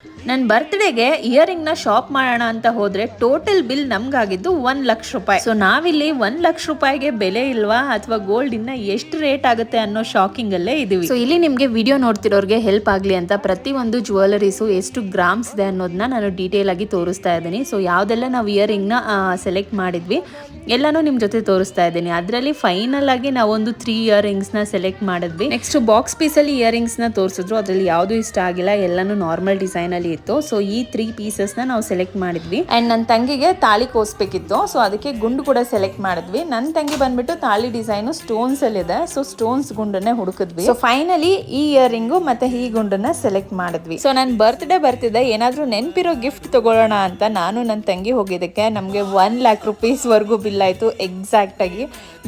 ನನ್ನ ಬರ್ತ್ಡೇಗೆ ಇಯರಿಂಗ್ನ ಶಾಪ್ ಮಾಡೋಣ ಅಂತ ಹೋದ್ರೆ ಟೋಟಲ್ ಬಿಲ್ ನಮ್ಗಾಗಿದ್ದು 1,00,000 ರೂಪಾಯಿ. ಸೊ ನಾವಿಲ್ಲಿ 1,00,000 ರೂಪಾಯಿಗೆ ಬೆಲೆ ಇಲ್ವಾ ಅಥವಾ ಗೋಲ್ಡ್ ಇನ್ನ ಎಷ್ಟು ರೇಟ್ ಆಗುತ್ತೆ ಅನ್ನೋ ಶಾಕಿಂಗ್ ಅಲ್ಲೇ ಇದೀವಿ. ಸೊ ಇಲ್ಲಿ ನಿಮ್ಗೆ ವಿಡಿಯೋ ನೋಡ್ತಿರೋರ್ಗೆ ಹೆಲ್ಪ್ ಆಗ್ಲಿ ಅಂತ ಪ್ರತಿಯೊಂದು ಜ್ಯುವೆಲರೀಸು ಎಷ್ಟು ಗ್ರಾಮ್ಸ್ ಇದೆ ಅನ್ನೋದನ್ನ ನಾನು ಡೀಟೇಲ್ ಆಗಿ ತೋರಿಸ್ತಾ ಇದ್ದೀನಿ. ಸೊ ಯಾವ್ದೆಲ್ಲ ನಾವು ಇಯರಿಂಗ್ನ ಸೆಲೆಕ್ಟ್ ಮಾಡಿದ್ವಿ ಎಲ್ಲಾನು ನಿಮ್ ಜೊತೆ ತೋರಿಸ್ತಾ ಇದ್ದೀನಿ. ಅದರಲ್ಲಿ ಫೈನಲ್ ಆಗಿ ನಾವೊಂದು 3 ಇಯರಿಂಗ್ಸ್ನ ಸೆಲೆಕ್ಟ್ ಮಾಡಿದ್ವಿ. ನೆಕ್ಸ್ಟ್ ಬಾಕ್ಸ್ ಪೀಸಲ್ಲಿ ಇಯರಿಂಗ್ಸ್ನ ತೋರಿಸಿದ್ರು, ಅದ್ರಲ್ಲಿ ಯಾವುದು ಇಷ್ಟ ಆಗಿಲ್ಲ, ಎಲ್ಲಾನು ನಾರ್ಮಲ್ ಡಿಸೈನ್ ಅಲ್ಲಿ ಇತ್ತು. ಸೊ ಈ 3 ಪೀಸಸ್ನ ನಾವು ಸೆಲೆಕ್ಟ್ ಮಾಡಿದ್ವಿ. ಅಂಡ್ ನನ್ನ ತಂಗಿಗೆ ತಾಳಿ ಕೋಸ್ಬೇಕಿತ್ತು, ಸೊ ಅದಕ್ಕೆ ಗುಂಡು ಕೂಡ ಸೆಲೆಕ್ಟ್ ಮಾಡಿದ್ವಿ. ನನ್ನ ತಂಗಿ ಬಂದ್ಬಿಟ್ಟು ತಾಳಿ ಡಿಸೈನ್ ಸ್ಟೋನ್ಸ್ ಅಲ್ಲಿ ಇದೆ, ಸೊ ಸ್ಟೋನ್ಸ್ ಗುಂಡನ್ನೇ ಹುಡುಕಿದ್ವಿ. ಸೊ ಫೈನಲಿ ಈ ಇಯರಿಂಗು ಮತ್ತೆ ಈ ಗುಂಡನ್ನ ಸೆಲೆಕ್ಟ್ ಮಾಡಿದ್ವಿ. ಸೊ ನನ್ನ ಬರ್ತ್ಡೇ ಬರ್ತಿದೆ, ಏನಾದ್ರೂ ನೆನಪಿರೋ ಗಿಫ್ಟ್ ತಗೊಳ್ಳೋಣ ಅಂತ ನಾನು ನನ್ನ ತಂಗಿ ಹೋಗಿದ್ದಕ್ಕೆ ನಮಗೆ 1,00,000 ರೂಪೀಸ್ ವರ್ಗೂ ಬಿಲ್ ಆಯ್ತು. ಎಕ್ಸಾಕ್ಟ್ ಆಗಿ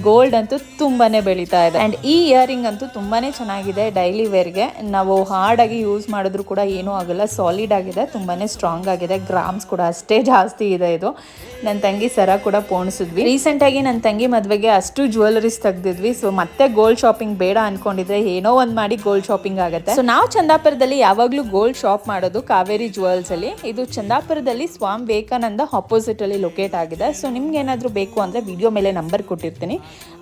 ಗೋಲ್ಡ್ ಅಂತೂ ತುಂಬಾನೇ ಬೆಳೀತಾ ಇದೆ. ಅಂಡ್ ಈ ಇಯರಿಂಗ್ ಅಂತೂ ತುಂಬಾನೇ ಚೆನ್ನಾಗಿದೆ. ಡೈಲಿ ವೇರ್ಗೆ ನಾವು ಹಾರ್ಡ್ ಆಗಿ ಯೂಸ್ ಮಾಡಿದ್ರು ಕೂಡ ಏನೂ ಆಗಲ್ಲ, ಸಾಲಿಡ್ ಆಗಿದೆ, ತುಂಬಾನೇ ಸ್ಟ್ರಾಂಗ್ ಆಗಿದೆ. ಗ್ರಾಮ್ಸ್ ಕೂಡ ಅಷ್ಟೇ ಜಾಸ್ತಿ ಇದೆ. ಇದು ನನ್ನ ತಂಗಿ ಸರ ಕೂಡ ಪೋಣಿಸಿದ್ವಿ. ರೀಸೆಂಟ್ ಆಗಿ ನನ್ನ ತಂಗಿ ಮದ್ವೆಗೆ ಅಷ್ಟು ಜ್ಯುವೆಲರೀಸ್ ತೆಗ್ದಿದ್ವಿ. ಸೊ ಮತ್ತೆ ಗೋಲ್ಡ್ ಶಾಪಿಂಗ್ ಬೇಡ ಅನ್ಕೊಂಡಿದ್ರೆ ಏನೋ ಒಂದ್ ಮಾಡಿ ಗೋಲ್ಡ್ ಶಾಪಿಂಗ್ ಆಗುತ್ತೆ. ಸೊ ನಾವು ಚಂದಾಪುರದಲ್ಲಿ ಯಾವಾಗ್ಲೂ ಗೋಲ್ಡ್ ಶಾಪ್ ಮಾಡೋದು ಕಾವೇರಿ ಜ್ಯುವೆಲ್ಸ್ ಅಲ್ಲಿ. ಇದು ಚಂದಾಪುರದಲ್ಲಿ ಸ್ವಾಮಿ ವಿವೇಕಾನಂದ ಅಪೋಸಿಟ್ ಅಲ್ಲಿ ಲೊಕೇಟ್ ಆಗಿದೆ. ಸೊ ನಿಮ್ಗೆ ಏನಾದ್ರು ಬೇಕು ಅಂದ್ರೆ ವಿಡಿಯೋ ಮೇಲೆ ನಂಬರ್ ಕೊಟ್ಟಿರ್ತೀನಿ,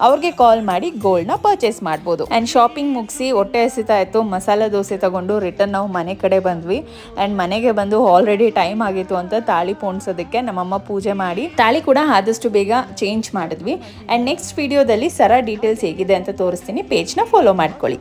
ಅವ್ರಿಗೆ ಕಾಲ್ ಮಾಡಿ ಗೋಲ್ಡ್ ನ ಪರ್ಚೇಸ್ ಮಾಡ್ಬೋದು. ಅಂಡ್ ಶಾಪಿಂಗ್ ಮುಗಿಸಿ ಹೊಟ್ಟೆ ಹಸಿತಾ ಇತ್ತು, ಮಸಾಲೆ ದೋಸೆ ತಗೊಂಡು ರಿಟರ್ನ್ ನಾವು ಮನೆ ಕಡೆ ಬಂದ್ವಿ. ಅಂಡ್ ಮನೆಗೆ ಬಂದು ಆಲ್ರೆಡಿ ಟೈಮ್ ಆಗಿತ್ತು ಅಂತ ತಾಳಿ ಪೋಣಿಸೋದಕ್ಕೆ ನಮ್ಮಮ್ಮ ಪೂಜೆ ಮಾಡಿ ತಾಳಿ ಕೂಡ ಆದಷ್ಟು ಬೇಗ ಚೇಂಜ್ ಮಾಡಿದ್ವಿ. ಅಂಡ್ ನೆಕ್ಸ್ಟ್ ವಿಡಿಯೋದಲ್ಲಿ ಸರ ಡೀಟೇಲ್ಸ್ ಹೇಗಿದೆ ಅಂತ ತೋರಿಸ್ತೀನಿ, ಪೇಜ್ನ ಫಾಲೋ ಮಾಡ್ಕೊಳ್ಳಿ.